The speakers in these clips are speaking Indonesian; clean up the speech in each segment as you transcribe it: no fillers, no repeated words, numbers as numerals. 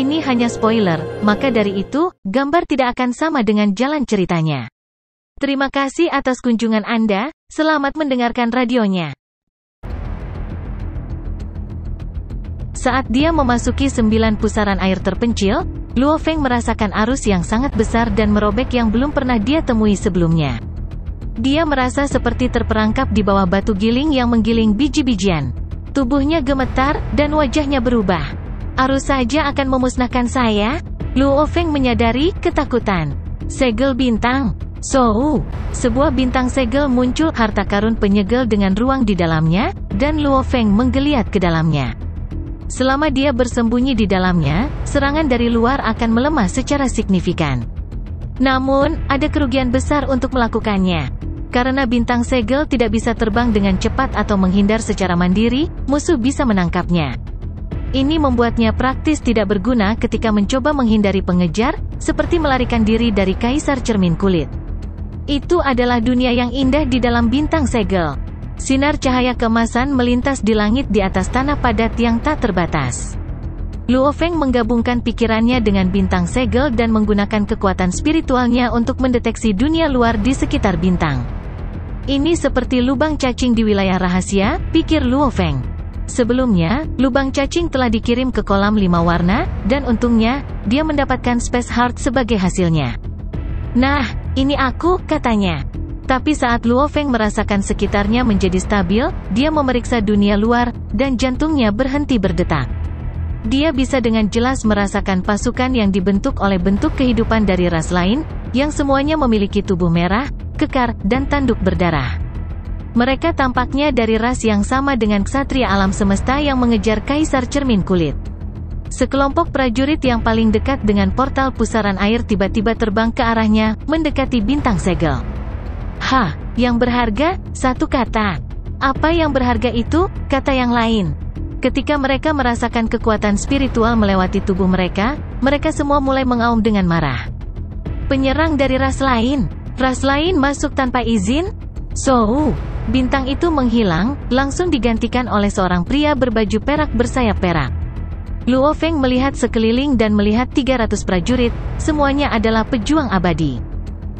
Ini hanya spoiler, maka dari itu, gambar tidak akan sama dengan jalan ceritanya. Terima kasih atas kunjungan Anda, selamat mendengarkan radionya. Saat dia memasuki 9 pusaran air terpencil, Luo Feng merasakan arus yang sangat besar dan merobek yang belum pernah dia temui sebelumnya. Dia merasa seperti terperangkap di bawah batu giling yang menggiling biji-bijian. Tubuhnya gemetar, dan wajahnya berubah. Arus saja akan memusnahkan saya? Luo Feng menyadari ketakutan. Segel bintang. Sebuah bintang segel muncul, harta karun penyegel dengan ruang di dalamnya, dan Luo Feng menggeliat ke dalamnya. Selama dia bersembunyi di dalamnya, serangan dari luar akan melemah secara signifikan. Namun, ada kerugian besar untuk melakukannya. Karena bintang segel tidak bisa terbang dengan cepat atau menghindar secara mandiri, musuh bisa menangkapnya. Ini membuatnya praktis tidak berguna ketika mencoba menghindari pengejar, seperti melarikan diri dari Kaisar Cermin Kulit. Itu adalah dunia yang indah di dalam bintang segel. Sinar cahaya keemasan melintas di langit di atas tanah padat yang tak terbatas. Luo Feng menggabungkan pikirannya dengan bintang segel dan menggunakan kekuatan spiritualnya untuk mendeteksi dunia luar di sekitar bintang. Ini seperti lubang cacing di wilayah rahasia, pikir Luo Feng. Sebelumnya, lubang cacing telah dikirim ke kolam 5 warna, dan untungnya, dia mendapatkan Space Heart sebagai hasilnya. Nah, ini aku, katanya. Tapi saat Luo Feng merasakan sekitarnya menjadi stabil, dia memeriksa dunia luar, dan jantungnya berhenti berdetak. Dia bisa dengan jelas merasakan pasukan yang dibentuk oleh bentuk kehidupan dari ras lain, yang semuanya memiliki tubuh merah, kekar, dan tanduk berdarah. Mereka tampaknya dari ras yang sama dengan ksatria alam semesta yang mengejar Kaisar Cermin Kulit. Sekelompok prajurit yang paling dekat dengan portal pusaran air tiba-tiba terbang ke arahnya, mendekati bintang segel. Yang berharga, satu kata. Apa yang berharga itu, kata yang lain. Ketika mereka merasakan kekuatan spiritual melewati tubuh mereka, mereka semua mulai mengaum dengan marah. Penyerang dari ras lain masuk tanpa izin? Bintang itu menghilang, langsung digantikan oleh seorang pria berbaju perak bersayap perak. Luo Feng melihat sekeliling dan melihat 300 prajurit, semuanya adalah pejuang abadi.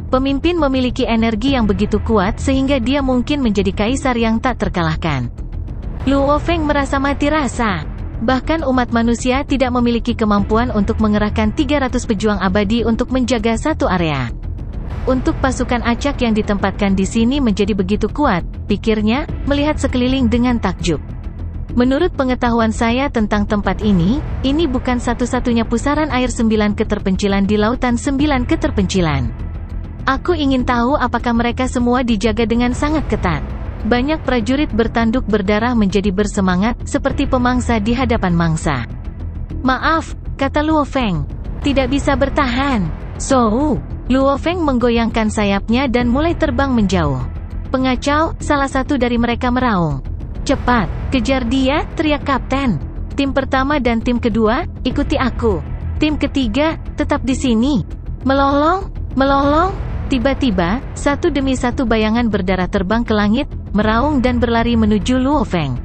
Pemimpin memiliki energi yang begitu kuat sehingga dia mungkin menjadi kaisar yang tak terkalahkan. Luo Feng merasa mati rasa. Bahkan umat manusia tidak memiliki kemampuan untuk mengerahkan 300 pejuang abadi untuk menjaga satu area. Untuk pasukan acak yang ditempatkan di sini menjadi begitu kuat, pikirnya, melihat sekeliling dengan takjub. Menurut pengetahuan saya tentang tempat ini bukan satu-satunya pusaran air 9 keterpencilan di lautan 9 keterpencilan. Aku ingin tahu apakah mereka semua dijaga dengan sangat ketat. Banyak prajurit bertanduk berdarah menjadi bersemangat, seperti pemangsa di hadapan mangsa. Maaf, kata Luo Feng. Tidak bisa bertahan. Luo Feng menggoyangkan sayapnya dan mulai terbang menjauh. Pengacau, salah satu dari mereka meraung. Cepat, kejar dia, teriak kapten. Tim pertama dan tim kedua, ikuti aku. Tim ketiga, tetap di sini. Melolong. Tiba-tiba, satu demi satu bayangan berdarah terbang ke langit, meraung dan berlari menuju Luo Feng.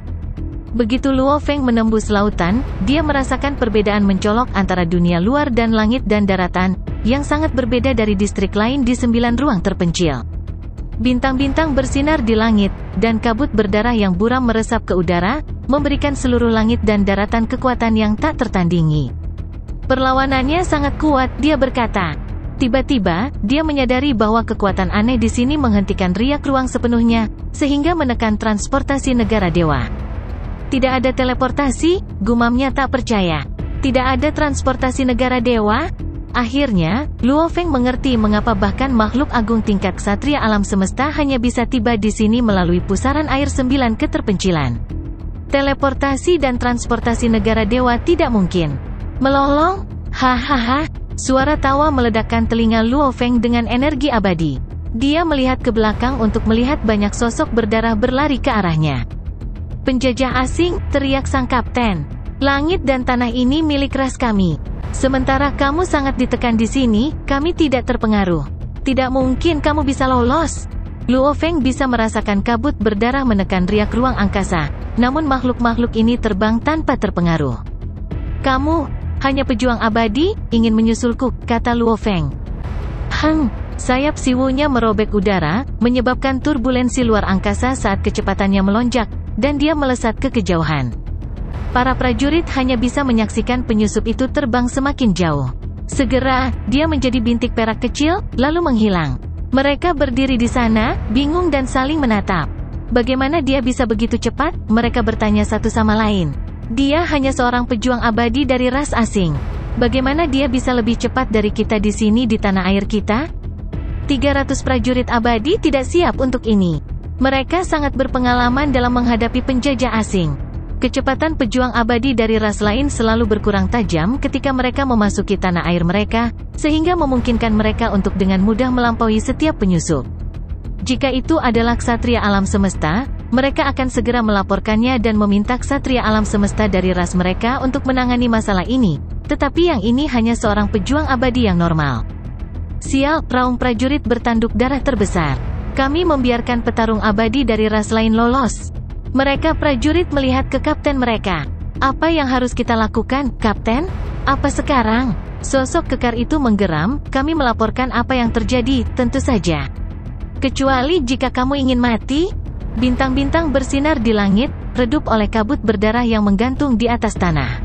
Begitu Luo Feng menembus lautan, dia merasakan perbedaan mencolok antara dunia luar dan langit dan daratan, yang sangat berbeda dari distrik lain di 9 ruang terpencil. Bintang-bintang bersinar di langit, dan kabut berdarah yang buram meresap ke udara, memberikan seluruh langit dan daratan kekuatan yang tak tertandingi. Perlawanannya sangat kuat, dia berkata. Tiba-tiba, dia menyadari bahwa kekuatan aneh di sini menghentikan riak ruang sepenuhnya, sehingga menekan transportasi negara dewa. Tidak ada teleportasi, gumamnya tak percaya. Tidak ada transportasi negara dewa? Akhirnya, Luo Feng mengerti mengapa bahkan makhluk agung tingkat ksatria alam semesta hanya bisa tiba di sini melalui pusaran air 9 keterpencilan. Teleportasi dan transportasi negara dewa tidak mungkin. Melolong? Hahaha. Suara tawa meledakkan telinga Luo Feng dengan energi abadi. Dia melihat ke belakang untuk melihat banyak sosok berdarah berlari ke arahnya. Penjajah asing, teriak sang kapten. Langit dan tanah ini milik ras kami. Sementara kamu sangat ditekan di sini, kami tidak terpengaruh. Tidak mungkin kamu bisa lolos. Luo Feng bisa merasakan kabut berdarah menekan riak ruang angkasa, namun makhluk-makhluk ini terbang tanpa terpengaruh. Hanya pejuang abadi, ingin menyusulku, kata Luo Feng. Sayap Siwu-nya merobek udara, menyebabkan turbulensi luar angkasa saat kecepatannya melonjak, dan dia melesat ke kejauhan. Para prajurit hanya bisa menyaksikan penyusup itu terbang semakin jauh. Segera, dia menjadi bintik perak kecil, lalu menghilang. Mereka berdiri di sana, bingung dan saling menatap. Bagaimana dia bisa begitu cepat? Mereka bertanya satu sama lain. Dia hanya seorang pejuang abadi dari ras asing. Bagaimana dia bisa lebih cepat dari kita di sini di tanah air kita? 300 prajurit abadi tidak siap untuk ini. Mereka sangat berpengalaman dalam menghadapi penjajah asing. Kecepatan pejuang abadi dari ras lain selalu berkurang tajam ketika mereka memasuki tanah air mereka, sehingga memungkinkan mereka untuk dengan mudah melampaui setiap penyusup. Jika itu adalah ksatria alam semesta, mereka akan segera melaporkannya dan meminta ksatria alam semesta dari ras mereka untuk menangani masalah ini. Tetapi yang ini hanya seorang pejuang abadi yang normal. Sial, raung prajurit bertanduk darah terbesar. Kami membiarkan petarung abadi dari ras lain lolos. Mereka prajurit melihat ke kapten mereka. Apa yang harus kita lakukan, kapten? Apa sekarang? Sosok kekar itu menggeram, kami melaporkan apa yang terjadi, tentu saja. Kecuali jika kamu ingin mati? Bintang-bintang bersinar di langit, redup oleh kabut berdarah yang menggantung di atas tanah.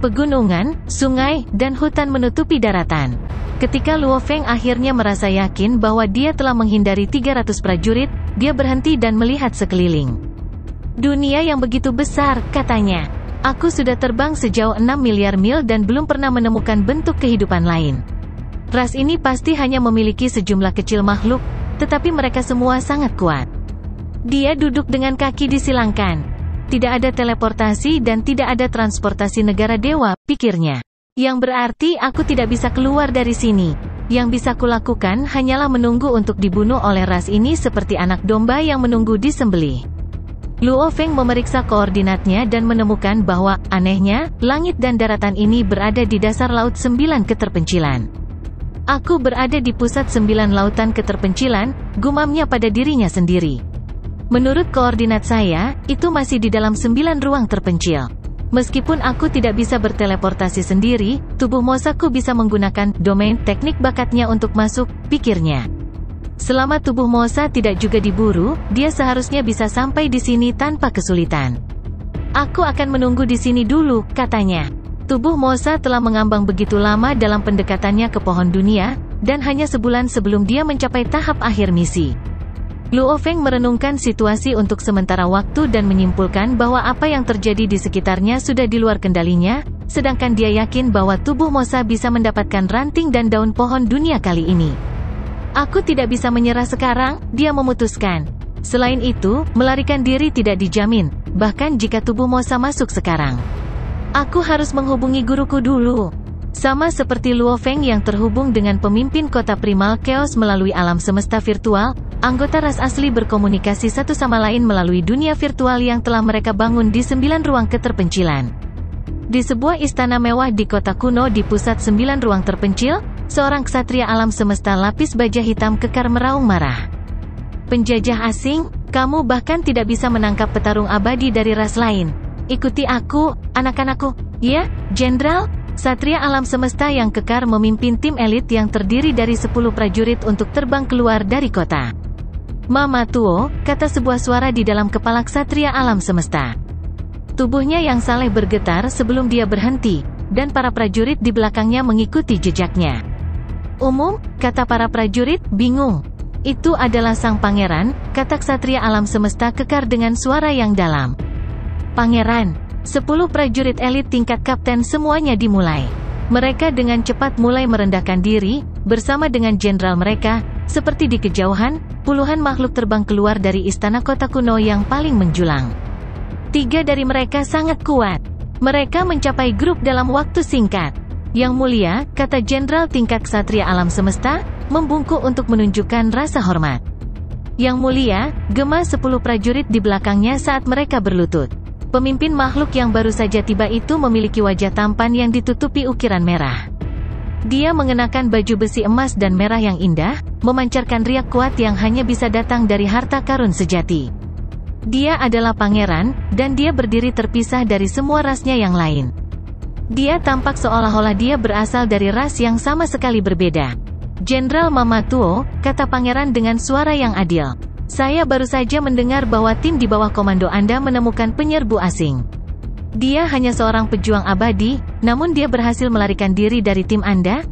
Pegunungan, sungai, dan hutan menutupi daratan. Ketika Luo Feng akhirnya merasa yakin bahwa dia telah menghindari 300 prajurit, dia berhenti dan melihat sekeliling. Dunia yang begitu besar, katanya. Aku sudah terbang sejauh 6 miliar mil dan belum pernah menemukan bentuk kehidupan lain. Ras ini pasti hanya memiliki sejumlah kecil makhluk, tetapi mereka semua sangat kuat. Dia duduk dengan kaki disilangkan. Tidak ada teleportasi dan tidak ada transportasi negara dewa, pikirnya. Yang berarti aku tidak bisa keluar dari sini. Yang bisa kulakukan hanyalah menunggu untuk dibunuh oleh ras ini seperti anak domba yang menunggu disembelih. Luo Feng memeriksa koordinatnya dan menemukan bahwa, anehnya, langit dan daratan ini berada di dasar laut 9 keterpencilan. Aku berada di pusat 9 lautan keterpencilan, gumamnya pada dirinya sendiri. Menurut koordinat saya, itu masih di dalam 9 ruang terpencil. Meskipun aku tidak bisa berteleportasi sendiri, tubuh Mosaku bisa menggunakan domain teknik bakatnya untuk masuk, pikirnya. Selama tubuh Mosa tidak juga diburu, dia seharusnya bisa sampai di sini tanpa kesulitan. Aku akan menunggu di sini dulu, katanya. Tubuh Mosa telah mengambang begitu lama dalam pendekatannya ke pohon dunia, dan hanya sebulan sebelum dia mencapai tahap akhir misi. Luo Feng merenungkan situasi untuk sementara waktu dan menyimpulkan bahwa apa yang terjadi di sekitarnya sudah di luar kendalinya, sedangkan dia yakin bahwa tubuh Mosa bisa mendapatkan ranting dan daun pohon dunia kali ini. Aku tidak bisa menyerah sekarang, dia memutuskan. Selain itu, melarikan diri tidak dijamin, bahkan jika tubuh Mosa masuk sekarang. Aku harus menghubungi guruku dulu. Sama seperti Luo Feng yang terhubung dengan pemimpin kota primal chaos melalui alam semesta virtual, anggota ras asli berkomunikasi satu sama lain melalui dunia virtual yang telah mereka bangun di 9 ruang keterpencilan. Di sebuah istana mewah di kota kuno di pusat 9 ruang terpencil, seorang ksatria alam semesta lapis baja hitam kekar meraung marah. Penjajah asing, kamu bahkan tidak bisa menangkap petarung abadi dari ras lain. Ikuti aku, anak-anakku. Ya, Jenderal. Satria alam semesta yang kekar memimpin tim elit yang terdiri dari 10 prajurit untuk terbang keluar dari kota. Mama Tuo, kata sebuah suara di dalam kepala ksatria alam semesta. Tubuhnya yang saleh bergetar sebelum dia berhenti, dan para prajurit di belakangnya mengikuti jejaknya. Kata para prajurit, bingung. Itu adalah sang pangeran, kata ksatria alam semesta kekar dengan suara yang dalam. Pangeran. 10 prajurit elit tingkat kapten semuanya dimulai. Mereka dengan cepat mulai merendahkan diri, bersama dengan jenderal mereka, seperti di kejauhan, puluhan makhluk terbang keluar dari istana kota kuno yang paling menjulang. 3 dari mereka sangat kuat. Mereka mencapai grup dalam waktu singkat. Yang mulia, kata jenderal tingkat ksatria alam semesta, membungkuk untuk menunjukkan rasa hormat. Yang mulia, gema 10 prajurit di belakangnya saat mereka berlutut. Pemimpin makhluk yang baru saja tiba itu memiliki wajah tampan yang ditutupi ukiran merah. Dia mengenakan baju besi emas dan merah yang indah, memancarkan riak kuat yang hanya bisa datang dari harta karun sejati. Dia adalah pangeran, dan dia berdiri terpisah dari semua rasnya yang lain. Dia tampak seolah-olah dia berasal dari ras yang sama sekali berbeda. Jenderal Mamatuo, kata pangeran dengan suara yang adil. Saya baru saja mendengar bahwa tim di bawah komando Anda menemukan penyerbu asing. Dia hanya seorang pejuang abadi, namun dia berhasil melarikan diri dari tim Anda?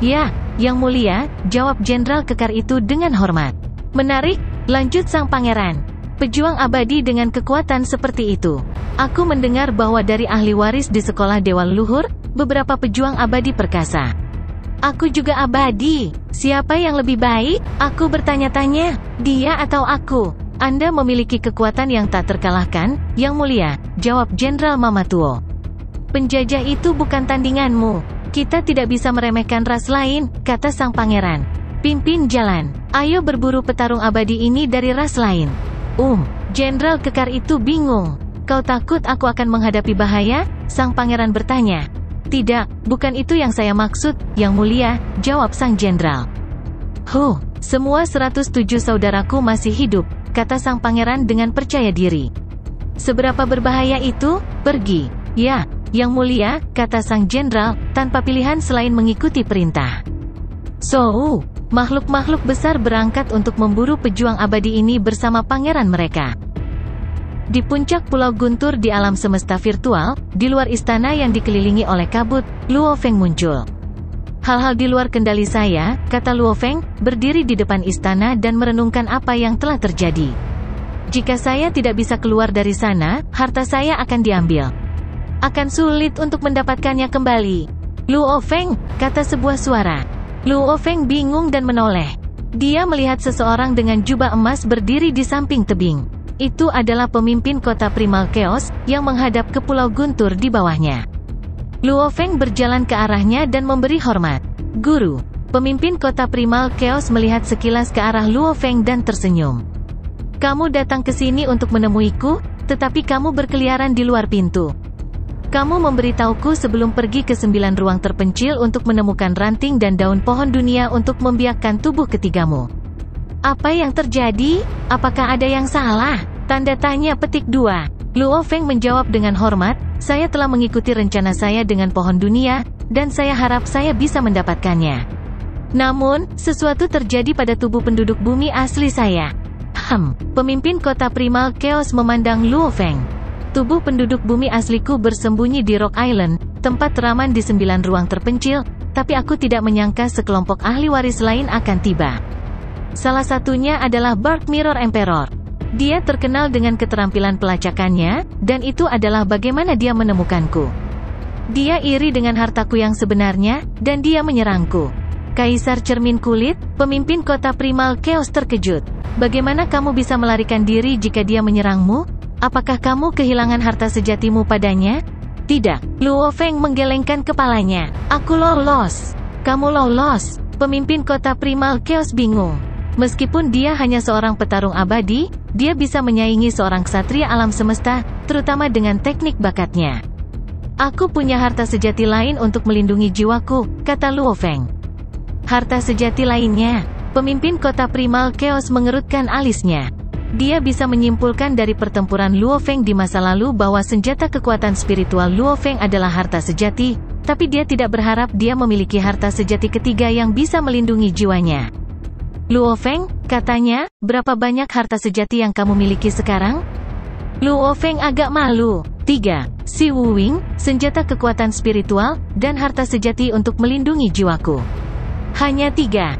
Ya, Yang Mulia, jawab Jenderal Kekar itu dengan hormat. Menarik, lanjut sang pangeran. Pejuang abadi dengan kekuatan seperti itu. Aku mendengar bahwa dari ahli waris di sekolah Dewa Leluhur, beberapa pejuang abadi perkasa. Aku juga abadi. Siapa yang lebih baik? Aku bertanya-tanya, dia atau aku? Anda memiliki kekuatan yang tak terkalahkan, Yang Mulia, jawab Jenderal Mamatuo. Penjajah itu bukan tandinganmu. Kita tidak bisa meremehkan ras lain, kata sang pangeran. Pimpin jalan. Ayo berburu petarung abadi ini dari ras lain. Jenderal Kekar itu bingung. Kau takut aku akan menghadapi bahaya? Sang pangeran bertanya. Tidak, bukan itu yang saya maksud, Yang Mulia, jawab sang jenderal. Semua 107 saudaraku masih hidup, kata sang pangeran dengan percaya diri. Seberapa berbahaya itu? Pergi. Ya, Yang Mulia, kata sang jenderal, tanpa pilihan selain mengikuti perintah. Makhluk-makhluk besar berangkat untuk memburu pejuang abadi ini bersama pangeran mereka. Di puncak Pulau Guntur di alam semesta virtual, di luar istana yang dikelilingi oleh kabut, Luo Feng muncul. Hal-hal di luar kendali saya, kata Luo Feng, berdiri di depan istana dan merenungkan apa yang telah terjadi. Jika saya tidak bisa keluar dari sana, harta saya akan diambil. Akan sulit untuk mendapatkannya kembali. Luo Feng, kata sebuah suara. Luo Feng bingung dan menoleh. Dia melihat seseorang dengan jubah emas berdiri di samping tebing. Itu adalah pemimpin kota Primal Chaos, yang menghadap ke Pulau Guntur di bawahnya. Luo Feng berjalan ke arahnya dan memberi hormat. Guru. Pemimpin kota Primal Chaos melihat sekilas ke arah Luo Feng dan tersenyum. Kamu datang ke sini untuk menemuiku, tetapi kamu berkeliaran di luar pintu. Kamu memberitahuku sebelum pergi ke 9 ruang terpencil untuk menemukan ranting dan daun pohon dunia untuk membiakkan tubuh ketigamu. Apa yang terjadi? Apakah ada yang salah? Tanda tanya petik 2. Luo Feng menjawab dengan hormat, saya telah mengikuti rencana saya dengan pohon dunia, dan saya harap saya bisa mendapatkannya. Namun, sesuatu terjadi pada tubuh penduduk bumi asli saya. Pemimpin kota Primal Chaos memandang Luo Feng. Tubuh penduduk bumi asliku bersembunyi di Rock Island, tempat teraman di 9 ruang terpencil, tapi aku tidak menyangka sekelompok ahli waris lain akan tiba. Salah satunya adalah Bark Mirror Emperor. Dia terkenal dengan keterampilan pelacakannya, dan itu adalah bagaimana dia menemukanku. Dia iri dengan hartaku yang sebenarnya, dan dia menyerangku. Kaisar Cermin Kulit, pemimpin kota Primal Chaos terkejut. Bagaimana kamu bisa melarikan diri jika dia menyerangmu? Apakah kamu kehilangan harta sejatimu padanya? Tidak. Luo Feng menggelengkan kepalanya. Aku lolos. Kamu lolos. Pemimpin kota Primal Chaos bingung. Meskipun dia hanya seorang petarung abadi, dia bisa menyaingi seorang ksatria alam semesta, terutama dengan teknik bakatnya. Aku punya harta sejati lain untuk melindungi jiwaku, kata Luo Feng. Harta sejati lainnya. Pemimpin kota Primal Chaos mengerutkan alisnya. Dia bisa menyimpulkan dari pertempuran Luo Feng di masa lalu bahwa senjata kekuatan spiritual Luo Feng adalah harta sejati, tapi dia tidak berharap dia memiliki harta sejati ketiga yang bisa melindungi jiwanya. Luo Feng, katanya, berapa banyak harta sejati yang kamu miliki sekarang? Luo Feng agak malu. 3. Si Wu Wing, senjata kekuatan spiritual, dan harta sejati untuk melindungi jiwaku. Hanya 3,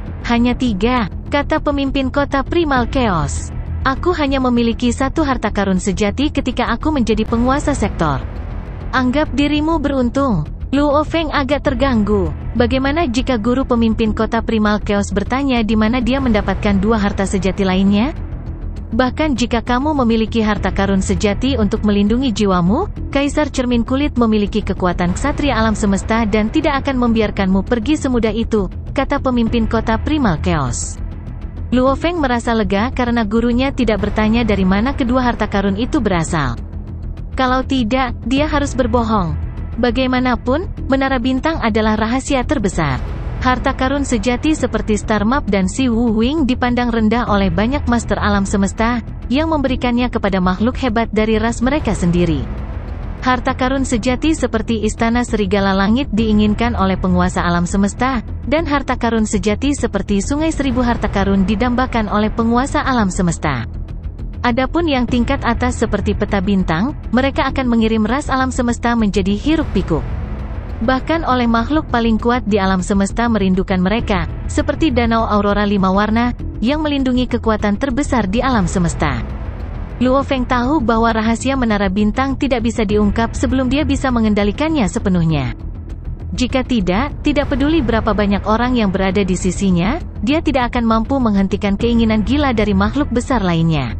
kata pemimpin kota Primal Chaos. Aku hanya memiliki 1 harta karun sejati ketika aku menjadi penguasa sektor. Anggap dirimu beruntung. Luo Feng agak terganggu. Bagaimana jika guru pemimpin kota Primal Chaos bertanya di mana dia mendapatkan 2 harta sejati lainnya? Bahkan jika kamu memiliki harta karun sejati untuk melindungi jiwamu, Kaisar Cermin Kulit memiliki kekuatan ksatria alam semesta dan tidak akan membiarkanmu pergi semudah itu, kata pemimpin kota Primal Chaos. Luo Feng merasa lega karena gurunya tidak bertanya dari mana kedua harta karun itu berasal. Kalau tidak, dia harus berbohong. Bagaimanapun, Menara Bintang adalah rahasia terbesar. Harta karun sejati seperti Star Map dan Si Wu Wing dipandang rendah oleh banyak master alam semesta, yang memberikannya kepada makhluk hebat dari ras mereka sendiri. Harta karun sejati seperti istana serigala langit diinginkan oleh penguasa alam semesta, dan harta karun sejati seperti sungai seribu harta karun didambakan oleh penguasa alam semesta. Adapun yang tingkat atas seperti peta bintang, mereka akan mengirim ras alam semesta menjadi hiruk-pikuk. Bahkan oleh makhluk paling kuat di alam semesta merindukan mereka, seperti danau aurora 5 warna, yang melindungi kekuatan terbesar di alam semesta. Luo Feng tahu bahwa rahasia menara bintang tidak bisa diungkap sebelum dia bisa mengendalikannya sepenuhnya. Jika tidak peduli berapa banyak orang yang berada di sisinya, dia tidak akan mampu menghentikan keinginan gila dari makhluk besar lainnya.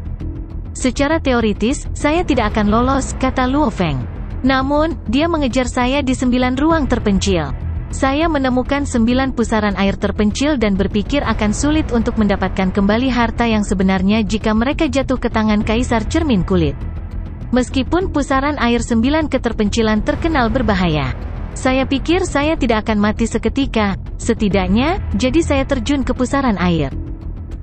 Secara teoritis, saya tidak akan lolos, kata Luo Feng. Namun, dia mengejar saya di 9 ruang terpencil. Saya menemukan 9 pusaran air terpencil dan berpikir akan sulit untuk mendapatkan kembali harta yang sebenarnya jika mereka jatuh ke tangan Kaisar Cermin Kulit. Meskipun pusaran air 9 keterpencilan terkenal berbahaya, saya pikir saya tidak akan mati seketika, setidaknya, jadi saya terjun ke pusaran air.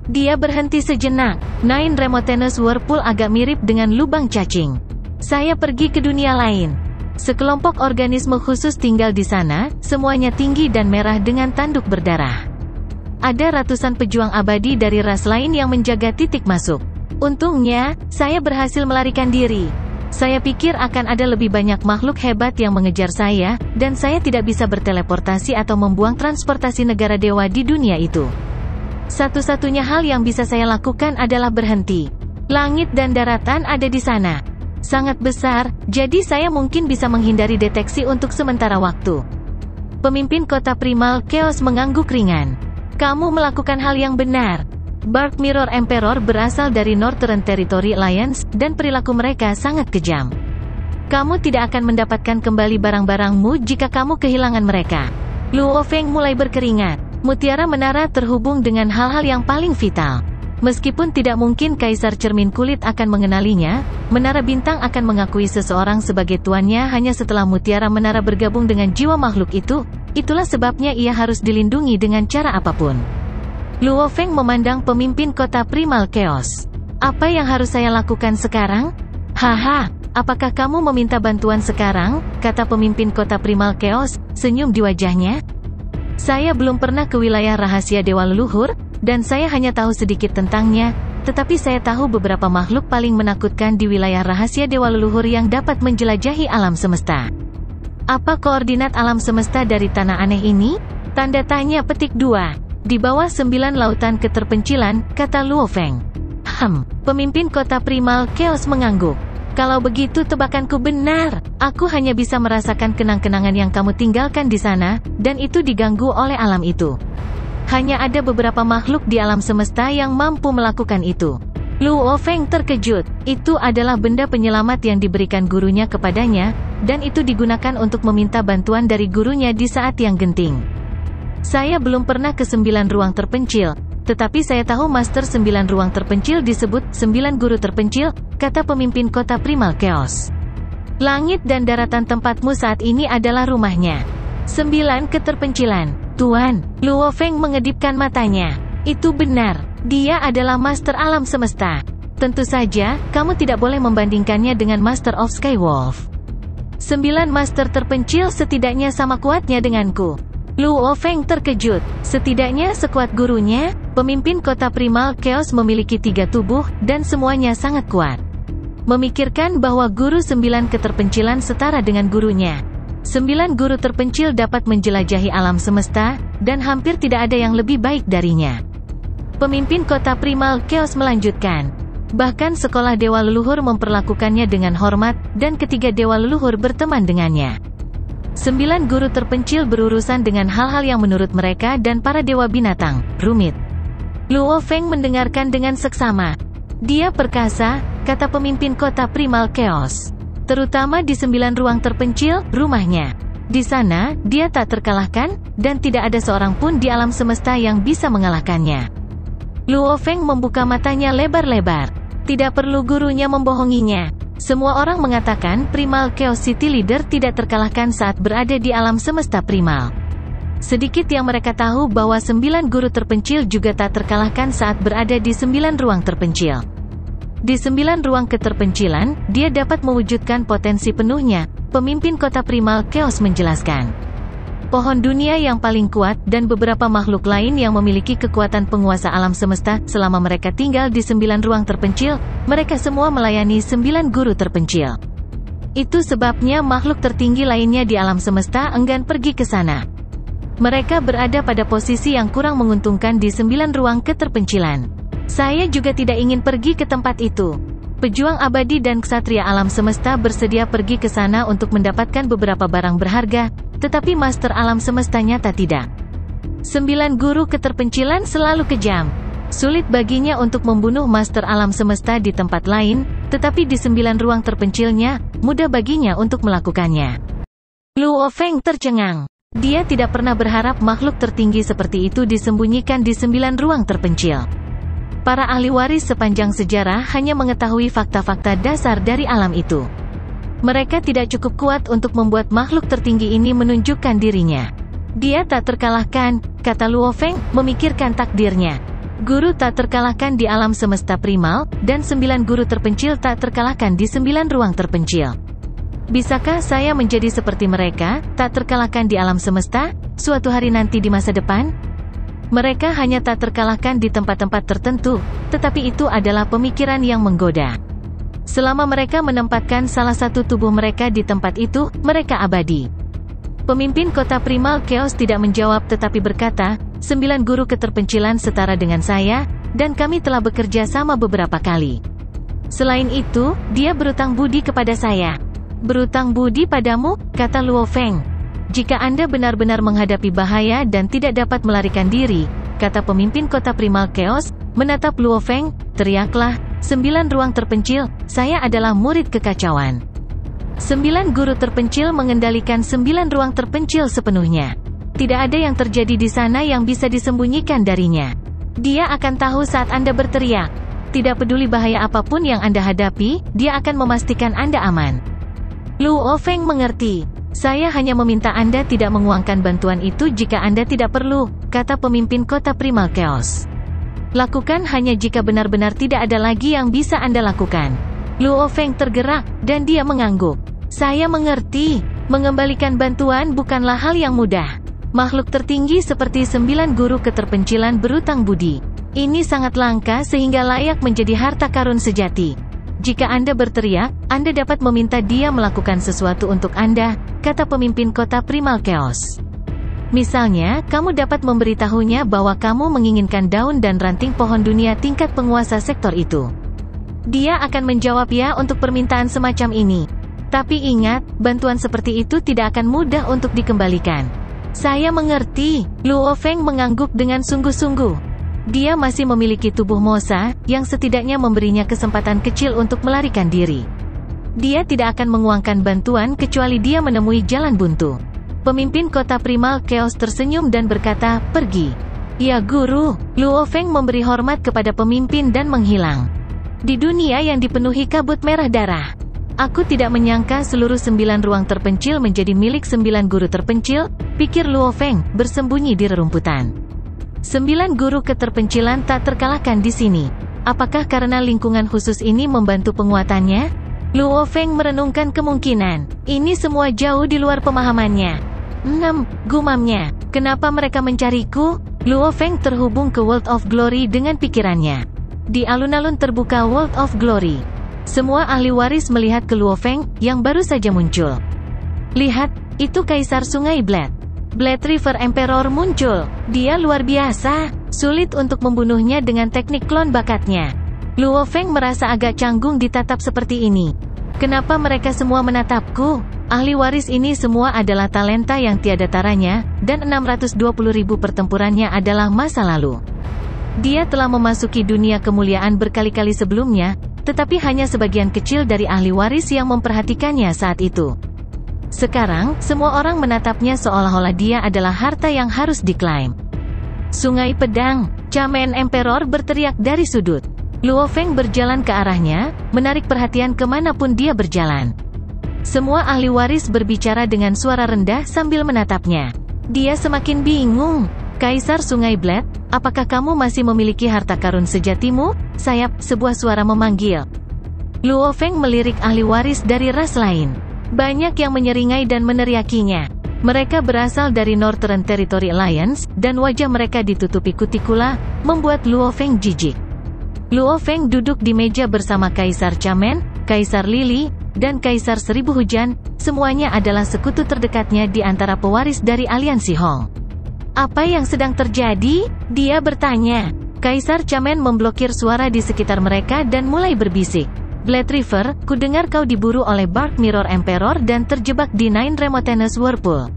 Dia berhenti sejenak. Nine Remotenous Whirlpool agak mirip dengan lubang cacing. Saya pergi ke dunia lain. Sekelompok organisme khusus tinggal di sana, semuanya tinggi dan merah dengan tanduk berdarah. Ada ratusan pejuang abadi dari ras lain yang menjaga titik masuk. Untungnya, saya berhasil melarikan diri. Saya pikir akan ada lebih banyak makhluk hebat yang mengejar saya, dan saya tidak bisa berteleportasi atau membuang transportasi negara dewa di dunia itu. Satu-satunya hal yang bisa saya lakukan adalah berhenti. Langit dan daratan ada di sana. Sangat besar, jadi saya mungkin bisa menghindari deteksi untuk sementara waktu. Pemimpin kota primal Chaos mengangguk ringan. Kamu melakukan hal yang benar. Dark Mirror Emperor berasal dari Northern Territory Alliance, dan perilaku mereka sangat kejam. Kamu tidak akan mendapatkan kembali barang-barangmu jika kamu kehilangan mereka. Luo Feng mulai berkeringat. Mutiara menara terhubung dengan hal-hal yang paling vital. Meskipun tidak mungkin Kaisar Cermin Kulit akan mengenalinya, Menara Bintang akan mengakui seseorang sebagai tuannya hanya setelah mutiara menara bergabung dengan jiwa makhluk itu. Itulah sebabnya ia harus dilindungi dengan cara apapun. Luo Feng memandang pemimpin kota primal Chaos. Apa yang harus saya lakukan sekarang? Haha, apakah kamu meminta bantuan sekarang? Kata pemimpin kota primal Chaos, senyum di wajahnya. Saya belum pernah ke wilayah rahasia Dewa Leluhur, dan saya hanya tahu sedikit tentangnya, tetapi saya tahu beberapa makhluk paling menakutkan di wilayah rahasia Dewa Leluhur yang dapat menjelajahi alam semesta. Apa koordinat alam semesta dari tanah aneh ini? Tanda tanya petik 2. Di bawah 9 lautan keterpencilan, kata Luo Feng. Pemimpin kota primal Chaos mengangguk. Kalau begitu tebakanku benar. Aku hanya bisa merasakan kenang-kenangan yang kamu tinggalkan di sana, dan itu diganggu oleh alam itu. Hanya ada beberapa makhluk di alam semesta yang mampu melakukan itu. Luo Feng terkejut. Itu adalah benda penyelamat yang diberikan gurunya kepadanya, dan itu digunakan untuk meminta bantuan dari gurunya di saat yang genting. Saya belum pernah ke 9 ruang terpencil, tetapi saya tahu Master 9 ruang terpencil disebut 9 guru terpencil, kata pemimpin kota primal Chaos. Langit dan daratan tempatmu saat ini adalah rumahnya. 9 keterpencilan. Tuan, Luo Feng mengedipkan matanya. Itu benar, dia adalah Master Alam Semesta. Tentu saja, kamu tidak boleh membandingkannya dengan Master of Skywolf. 9 Master terpencil setidaknya sama kuatnya denganku. Luo Feng terkejut. Setidaknya sekuat gurunya, pemimpin kota primal Chaos memiliki 3 tubuh, dan semuanya sangat kuat. Memikirkan bahwa guru 9 keterpencilan setara dengan gurunya. 9 guru terpencil dapat menjelajahi alam semesta, dan hampir tidak ada yang lebih baik darinya. Pemimpin kota primal Chaos melanjutkan. Bahkan sekolah Dewa Leluhur memperlakukannya dengan hormat, dan ketiga Dewa Leluhur berteman dengannya. 9 guru terpencil berurusan dengan hal-hal yang menurut mereka dan para dewa binatang, rumit. Luo Feng mendengarkan dengan seksama. Dia perkasa, kata pemimpin kota primal Chaos. Terutama di 9 ruang terpencil, rumahnya. Di sana, dia tak terkalahkan, dan tidak ada seorang pun di alam semesta yang bisa mengalahkannya. Luo Feng membuka matanya lebar-lebar. Tidak perlu gurunya membohonginya. Semua orang mengatakan Primal Chaos City Leader tidak terkalahkan saat berada di alam semesta primal. Sedikit yang mereka tahu bahwa 9 guru terpencil juga tak terkalahkan saat berada di 9 ruang terpencil. Di 9 ruang keterpencilan, dia dapat mewujudkan potensi penuhnya, pemimpin kota primal Chaos menjelaskan. Pohon dunia yang paling kuat, dan beberapa makhluk lain yang memiliki kekuatan penguasa alam semesta, selama mereka tinggal di 9 ruang terpencil, mereka semua melayani 9 guru terpencil. Itu sebabnya makhluk tertinggi lainnya di alam semesta enggan pergi ke sana. Mereka berada pada posisi yang kurang menguntungkan di 9 ruang keterpencilan. Saya juga tidak ingin pergi ke tempat itu. Pejuang abadi dan ksatria alam semesta bersedia pergi ke sana untuk mendapatkan beberapa barang berharga, tetapi master alam semesta nyata tidak. 9 guru keterpencilan selalu kejam. Sulit baginya untuk membunuh master alam semesta di tempat lain, tetapi di 9 ruang terpencilnya, mudah baginya untuk melakukannya. Luo Feng tercengang. Dia tidak pernah berharap makhluk tertinggi seperti itu disembunyikan di 9 ruang terpencil. Para ahli waris sepanjang sejarah hanya mengetahui fakta-fakta dasar dari alam itu. Mereka tidak cukup kuat untuk membuat makhluk tertinggi ini menunjukkan dirinya. Dia tak terkalahkan, kata Luo Feng, memikirkan takdirnya. Guru tak terkalahkan di alam semesta primal, dan 9 guru terpencil tak terkalahkan di 9 ruang terpencil. Bisakah saya menjadi seperti mereka, tak terkalahkan di alam semesta, suatu hari nanti di masa depan? Mereka hanya tak terkalahkan di tempat-tempat tertentu, tetapi itu adalah pemikiran yang menggoda. Selama mereka menempatkan salah satu tubuh mereka di tempat itu, mereka abadi. Pemimpin kota primal Chaos tidak menjawab tetapi berkata, 9 guru keterpencilan setara dengan saya, dan kami telah bekerja sama beberapa kali. Selain itu, dia berutang budi kepada saya. Berutang budi padamu, kata Luo Feng. Jika Anda benar-benar menghadapi bahaya dan tidak dapat melarikan diri, kata pemimpin kota primal Chaos, menatap Luo Feng, teriaklah, 9 ruang terpencil, saya adalah murid kekacauan. 9 guru terpencil mengendalikan 9 ruang terpencil sepenuhnya. Tidak ada yang terjadi di sana yang bisa disembunyikan darinya. Dia akan tahu saat Anda berteriak. Tidak peduli bahaya apapun yang Anda hadapi, dia akan memastikan Anda aman. Luo Feng mengerti. Saya hanya meminta Anda tidak menguangkan bantuan itu jika Anda tidak perlu, kata pemimpin kota primal Chaos. Lakukan hanya jika benar-benar tidak ada lagi yang bisa Anda lakukan. Luo Feng tergerak, dan dia mengangguk. Saya mengerti, mengembalikan bantuan bukanlah hal yang mudah. Makhluk tertinggi seperti 9 guru keterpencilan berutang budi. Ini sangat langka sehingga layak menjadi harta karun sejati. Jika Anda berteriak, Anda dapat meminta dia melakukan sesuatu untuk Anda, kata pemimpin kota primal Chaos. Misalnya, kamu dapat memberitahunya bahwa kamu menginginkan daun dan ranting pohon dunia tingkat penguasa sektor itu. Dia akan menjawab ya untuk permintaan semacam ini. Tapi ingat, bantuan seperti itu tidak akan mudah untuk dikembalikan. Saya mengerti, Luo Feng mengangguk dengan sungguh-sungguh. Dia masih memiliki tubuh Mosa, yang setidaknya memberinya kesempatan kecil untuk melarikan diri. Dia tidak akan menguangkan bantuan kecuali dia menemui jalan buntu. Pemimpin kota primal Chaos tersenyum dan berkata, pergi. Ya guru, Luo Feng memberi hormat kepada pemimpin dan menghilang. Di dunia yang dipenuhi kabut merah darah. Aku tidak menyangka seluruh 9 ruang terpencil menjadi milik 9 guru terpencil, pikir Luo Feng, bersembunyi di rerumputan. 9 guru keterpencilan tak terkalahkan di sini. Apakah karena lingkungan khusus ini membantu penguatannya? Luo Feng merenungkan kemungkinan. Ini semua jauh di luar pemahamannya. Gumamnya. Kenapa mereka mencariku? Luo Feng terhubung ke World of Glory dengan pikirannya. Di alun-alun terbuka World of Glory. Semua ahli waris melihat ke Luo Feng, yang baru saja muncul. Lihat, itu Kaisar Sungai Blade. Blade River Emperor muncul. Dia luar biasa. Sulit untuk membunuhnya dengan teknik klon bakatnya. Luo Feng merasa agak canggung ditatap seperti ini. Kenapa mereka semua menatapku? Ahli waris ini semua adalah talenta yang tiada taranya, dan 620.000 pertempurannya adalah masa lalu. Dia telah memasuki dunia kemuliaan berkali-kali sebelumnya, tetapi hanya sebagian kecil dari ahli waris yang memperhatikannya saat itu. Sekarang, semua orang menatapnya seolah-olah dia adalah harta yang harus diklaim. Sungai Pedang, Chamen Emperor berteriak dari sudut. Luo Feng berjalan ke arahnya, menarik perhatian kemanapun dia berjalan. Semua ahli waris berbicara dengan suara rendah sambil menatapnya. Dia semakin bingung. Kaisar Sungai Blade, Apakah kamu masih memiliki harta karun sejatimu? Sayap, sebuah suara memanggil. Luo Feng melirik ahli waris dari ras lain. Banyak yang menyeringai dan meneriakinya. Mereka berasal dari Northern Territory Alliance, dan wajah mereka ditutupi kutikula, membuat Luo Feng jijik. Luo Feng duduk di meja bersama Kaisar Chamen, Kaisar Lili, dan Kaisar Seribu Hujan, semuanya adalah sekutu terdekatnya di antara pewaris dari aliansi Hong. Apa yang sedang terjadi? Dia bertanya. Kaisar Chamen memblokir suara di sekitar mereka dan mulai berbisik. Blade River, kudengar kau diburu oleh Dark Mirror Emperor dan terjebak di Nine Remotenous Whirlpool.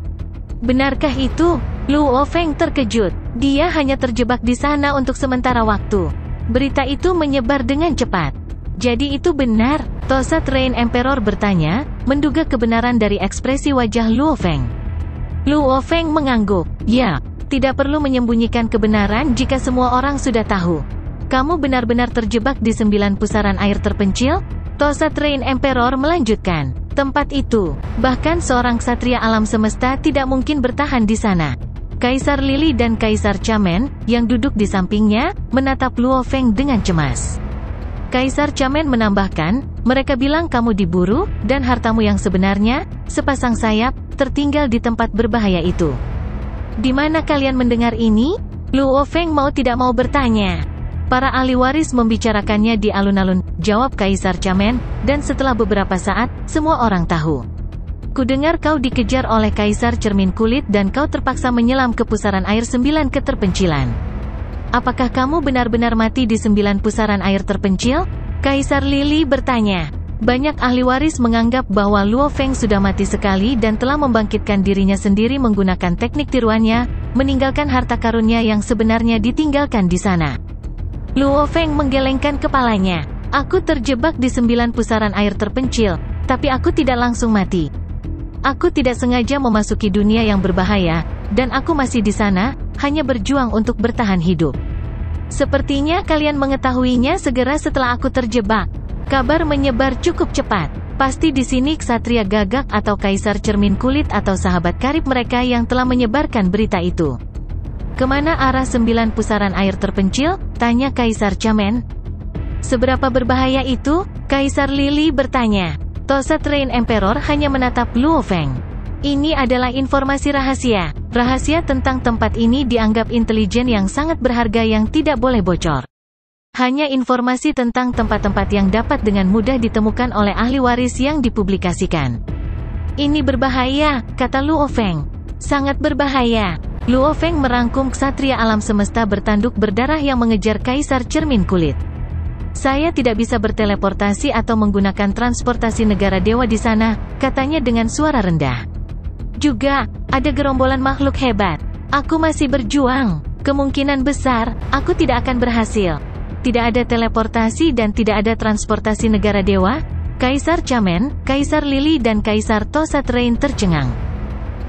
Benarkah itu? Luo Feng terkejut. Dia hanya terjebak di sana untuk sementara waktu. Berita itu menyebar dengan cepat. Jadi itu benar? Tosat Rain Emperor bertanya, menduga kebenaran dari ekspresi wajah Luo Feng. Luo Feng mengangguk. Ya, tidak perlu menyembunyikan kebenaran jika semua orang sudah tahu. Kamu benar-benar terjebak di 9 pusaran air terpencil? Tosat Rain Emperor melanjutkan. Tempat itu, bahkan seorang ksatria alam semesta tidak mungkin bertahan di sana. Kaisar Lili dan Kaisar Chamen, yang duduk di sampingnya, menatap Luo Feng dengan cemas. Kaisar Chamen menambahkan, mereka bilang kamu diburu, dan hartamu yang sebenarnya, sepasang sayap, tertinggal di tempat berbahaya itu. Di mana kalian mendengar ini? Luo Feng mau tidak mau bertanya. Para ahli waris membicarakannya di alun-alun, jawab Kaisar Chamen, dan setelah beberapa saat, semua orang tahu. Kudengar kau dikejar oleh Kaisar Cermin Kulit dan kau terpaksa menyelam ke pusaran air 9 keterpencilan. Apakah kamu benar-benar mati di 9 pusaran air terpencil? Kaisar Lili bertanya. Banyak ahli waris menganggap bahwa Luo Feng sudah mati sekali dan telah membangkitkan dirinya sendiri menggunakan teknik tiruannya, meninggalkan harta karunnya yang sebenarnya ditinggalkan di sana. Luo Feng menggelengkan kepalanya. Aku terjebak di 9 pusaran air terpencil, tapi aku tidak langsung mati. Aku tidak sengaja memasuki dunia yang berbahaya, dan aku masih di sana, hanya berjuang untuk bertahan hidup. Sepertinya kalian mengetahuinya segera setelah aku terjebak. Kabar menyebar cukup cepat. Pasti di sini ksatria gagak atau Kaisar Cermin Kulit atau sahabat karib mereka yang telah menyebarkan berita itu. Kemana arah 9 pusaran air terpencil? Tanya Kaisar Chamen. Seberapa berbahaya itu? Kaisar Lili bertanya. Tosat Rain Emperor hanya menatap Luo Feng. Ini adalah informasi rahasia. Rahasia tentang tempat ini dianggap intelijen yang sangat berharga yang tidak boleh bocor. Hanya informasi tentang tempat-tempat yang dapat dengan mudah ditemukan oleh ahli waris yang dipublikasikan. Ini berbahaya, kata Luo Feng. Sangat berbahaya. Luo Feng merangkum ksatria alam semesta bertanduk berdarah yang mengejar Kaisar Cermin Kulit. Saya tidak bisa berteleportasi atau menggunakan transportasi negara dewa di sana, katanya dengan suara rendah. Juga, ada gerombolan makhluk hebat. Aku masih berjuang. Kemungkinan besar, aku tidak akan berhasil. Tidak ada teleportasi dan tidak ada transportasi negara dewa? Kaisar Chamen, Kaisar Lili dan Kaisar Tosat Rain tercengang.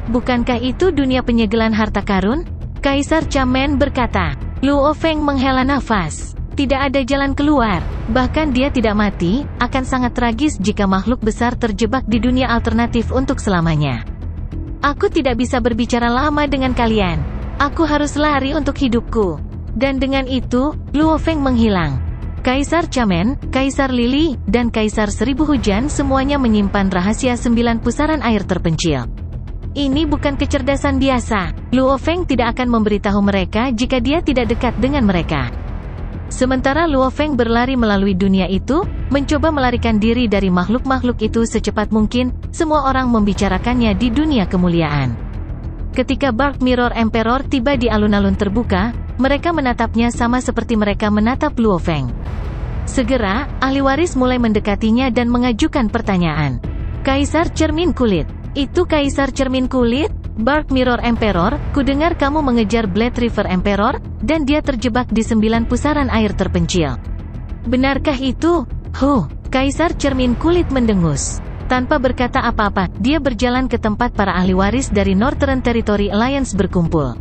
Bukankah itu dunia penyegelan harta karun? Kaisar Chamen berkata. Luo Feng menghela nafas. Tidak ada jalan keluar. Bahkan dia tidak mati, akan sangat tragis jika makhluk besar terjebak di dunia alternatif untuk selamanya. Aku tidak bisa berbicara lama dengan kalian. Aku harus lari untuk hidupku. Dan dengan itu, Luo Feng menghilang. Kaisar Chamen, Kaisar Lili, dan Kaisar Seribu Hujan semuanya menyimpan rahasia 9 pusaran air terpencil. Ini bukan kecerdasan biasa. Luo Feng tidak akan memberitahu mereka jika dia tidak dekat dengan mereka. Sementara Luo Feng berlari melalui dunia itu, mencoba melarikan diri dari makhluk-makhluk itu secepat mungkin, semua orang membicarakannya di dunia kemuliaan. Ketika Dark Mirror Emperor tiba di alun-alun terbuka, mereka menatapnya sama seperti mereka menatap Luo Feng. Segera, ahli waris mulai mendekatinya dan mengajukan pertanyaan. Kaisar Cermin Kulit. Itu Kaisar Cermin Kulit? Dark Mirror Emperor, kudengar kamu mengejar Blade River Emperor, dan dia terjebak di 9 pusaran air terpencil. Benarkah itu? Kaisar Cermin Kulit mendengus. Tanpa berkata apa-apa, dia berjalan ke tempat para ahli waris dari Northern Territory Alliance berkumpul.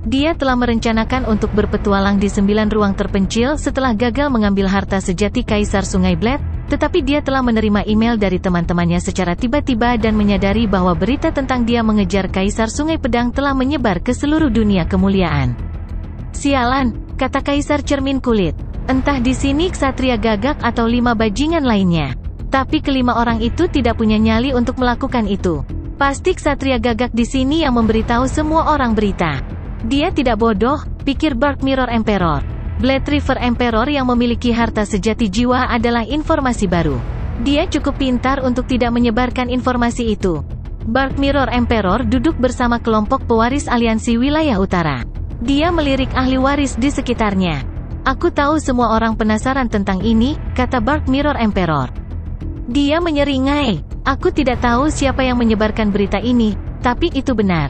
Dia telah merencanakan untuk berpetualang di 9 ruang terpencil setelah gagal mengambil harta sejati Kaisar Sungai Blade, tetapi dia telah menerima email dari teman-temannya secara tiba-tiba dan menyadari bahwa berita tentang dia mengejar Kaisar Sungai Pedang telah menyebar ke seluruh dunia kemuliaan. Sialan, kata Kaisar Cermin Kulit. Entah di sini ksatria gagak atau 5 bajingan lainnya. Tapi kelima orang itu tidak punya nyali untuk melakukan itu. Pasti ksatria gagak di sini yang memberitahu semua orang berita. Dia tidak bodoh, pikir Dark Mirror Emperor. Blade River Emperor yang memiliki harta sejati jiwa adalah informasi baru. Dia cukup pintar untuk tidak menyebarkan informasi itu. Dark Mirror Emperor duduk bersama kelompok pewaris aliansi wilayah utara. Dia melirik ahli waris di sekitarnya. Aku tahu semua orang penasaran tentang ini, kata Dark Mirror Emperor. Dia menyeringai. Aku tidak tahu siapa yang menyebarkan berita ini, tapi itu benar.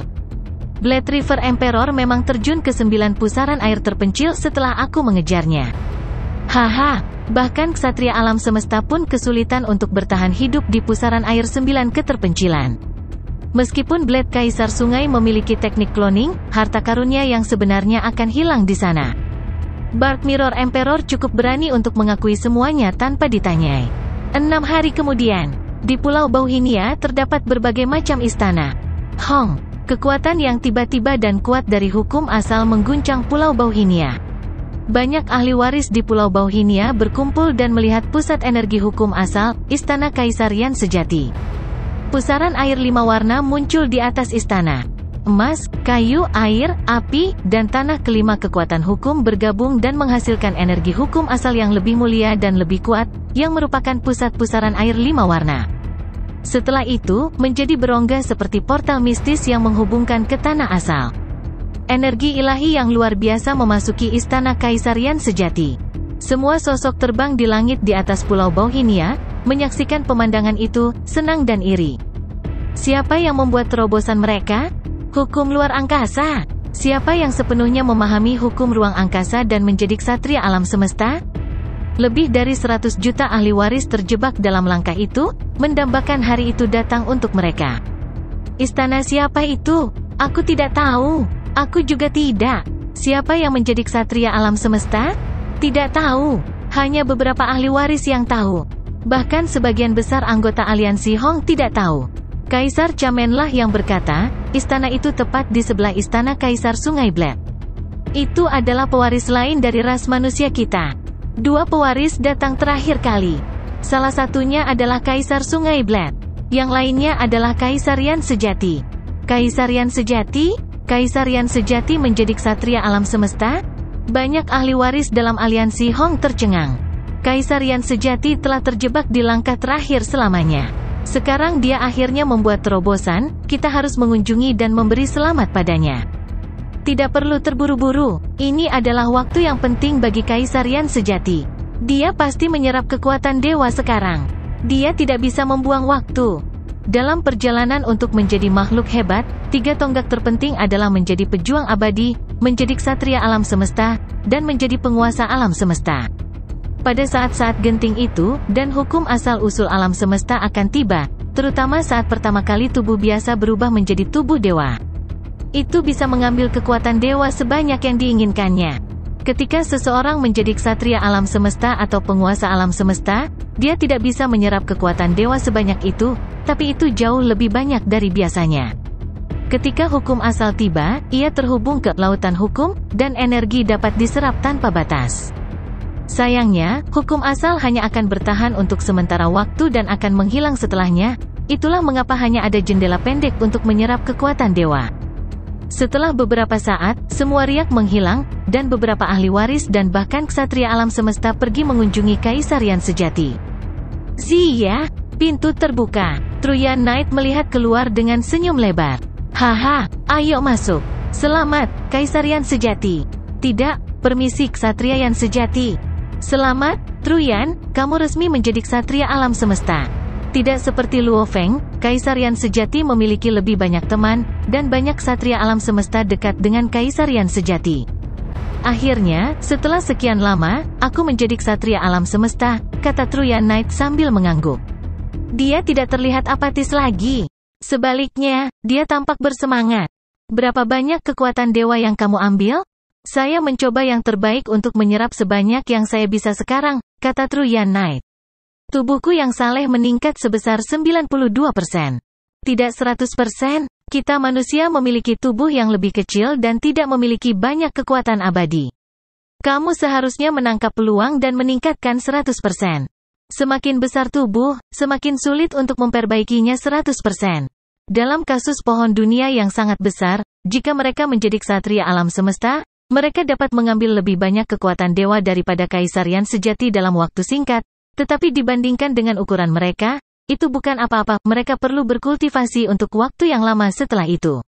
Blade River Emperor memang terjun ke 9 pusaran air terpencil setelah aku mengejarnya. Haha, bahkan ksatria alam semesta pun kesulitan untuk bertahan hidup di pusaran air 9 keterpencilan. Meskipun Blade Kaisar Sungai memiliki teknik cloning, harta karunia yang sebenarnya akan hilang di sana. Dark Mirror Emperor cukup berani untuk mengakui semuanya tanpa ditanyai. 6 hari kemudian, di Pulau Bauhinia terdapat berbagai macam istana. Kekuatan yang tiba-tiba dan kuat dari hukum asal mengguncang Pulau Bauhinia. Banyak ahli waris di Pulau Bauhinia berkumpul dan melihat pusat energi hukum asal, Istana Kaisarian Sejati. Pusaran air 5 warna muncul di atas istana. Emas, kayu, air, api, dan tanah. Kelima kekuatan hukum bergabung dan menghasilkan energi hukum asal yang lebih mulia dan lebih kuat, yang merupakan pusat pusaran air 5 warna. Setelah itu, menjadi berongga seperti portal mistis yang menghubungkan ke tanah asal. Energi ilahi yang luar biasa memasuki Istana Kaisarian Sejati. Semua sosok terbang di langit di atas Pulau Bauhinia, menyaksikan pemandangan itu, senang dan iri. Siapa yang membuat terobosan mereka? Hukum luar angkasa. Siapa yang sepenuhnya memahami hukum ruang angkasa dan menjadi ksatria alam semesta? Lebih dari 100 juta ahli waris terjebak dalam langkah itu, mendambakan hari itu datang untuk mereka. Istana siapa itu? Aku tidak tahu. Aku juga tidak. Siapa yang menjadi ksatria alam semesta? Tidak tahu. Hanya beberapa ahli waris yang tahu. Bahkan sebagian besar anggota aliansi Hong tidak tahu. Kaisar Chamenlah yang berkata, istana itu tepat di sebelah istana Kaisar Sungai Blade. Itu adalah pewaris lain dari ras manusia kita. 2 pewaris datang terakhir kali. Salah satunya adalah Kaisar Sungai Blade. Yang lainnya adalah Kaisarian Sejati. Kaisarian Sejati? Kaisarian Sejati menjadi ksatria alam semesta? Banyak ahli waris dalam aliansi Hong tercengang. Kaisarian Sejati telah terjebak di langkah terakhir selamanya. Sekarang dia akhirnya membuat terobosan, kita harus mengunjungi dan memberi selamat padanya. Tidak perlu terburu-buru, ini adalah waktu yang penting bagi Kaisarian Sejati. Dia pasti menyerap kekuatan dewa sekarang. Dia tidak bisa membuang waktu. Dalam perjalanan untuk menjadi makhluk hebat, 3 tonggak terpenting adalah menjadi pejuang abadi, menjadi ksatria alam semesta, dan menjadi penguasa alam semesta. Pada saat-saat genting itu, dan hukum asal-usul alam semesta akan tiba, terutama saat pertama kali tubuh biasa berubah menjadi tubuh dewa. Itu bisa mengambil kekuatan dewa sebanyak yang diinginkannya. Ketika seseorang menjadi ksatria alam semesta atau penguasa alam semesta, dia tidak bisa menyerap kekuatan dewa sebanyak itu, tapi itu jauh lebih banyak dari biasanya. Ketika hukum asal tiba, ia terhubung ke lautan hukum, dan energi dapat diserap tanpa batas. Sayangnya, hukum asal hanya akan bertahan untuk sementara waktu dan akan menghilang setelahnya. Itulah mengapa hanya ada jendela pendek untuk menyerap kekuatan dewa. Setelah beberapa saat, semua riak menghilang, dan beberapa ahli waris dan bahkan ksatria alam semesta pergi mengunjungi Kaisarian Sejati. Zia, pintu terbuka. Truyan Knight melihat keluar dengan senyum lebar. Haha, ayo masuk. Selamat, Kaisarian Sejati. Tidak, permisi ksatria yang sejati. Selamat, Truyan, kamu resmi menjadi ksatria alam semesta. Tidak seperti Luo Feng, Kaisarian Sejati memiliki lebih banyak teman, dan banyak ksatria alam semesta dekat dengan Kaisarian Sejati. Akhirnya, setelah sekian lama, aku menjadi ksatria alam semesta, kata Truyan Knight sambil mengangguk. Dia tidak terlihat apatis lagi. Sebaliknya, dia tampak bersemangat. Berapa banyak kekuatan dewa yang kamu ambil? Saya mencoba yang terbaik untuk menyerap sebanyak yang saya bisa sekarang, kata Truyan Knight. Tubuhku yang saleh meningkat sebesar 92%. Tidak 100%. Kita manusia memiliki tubuh yang lebih kecil dan tidak memiliki banyak kekuatan abadi. Kamu seharusnya menangkap peluang dan meningkatkan 100%. Semakin besar tubuh, semakin sulit untuk memperbaikinya 100%. Dalam kasus pohon dunia yang sangat besar, jika mereka menjadi ksatria alam semesta, mereka dapat mengambil lebih banyak kekuatan dewa daripada kaisarian sejati dalam waktu singkat, tetapi dibandingkan dengan ukuran mereka, itu bukan apa-apa, mereka perlu berkultivasi untuk waktu yang lama setelah itu.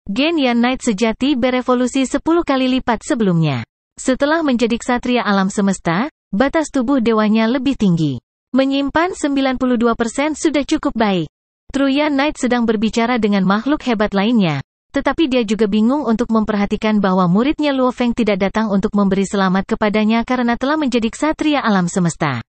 Gen Yan Knight sejati berevolusi 10 kali lipat sebelumnya. Setelah menjadi ksatria alam semesta, batas tubuh dewanya lebih tinggi. Menyimpan 92% sudah cukup baik. Yan Knight sedang berbicara dengan makhluk hebat lainnya, tetapi dia juga bingung untuk memperhatikan bahwa muridnya Luo Feng tidak datang untuk memberi selamat kepadanya karena telah menjadi ksatria alam semesta.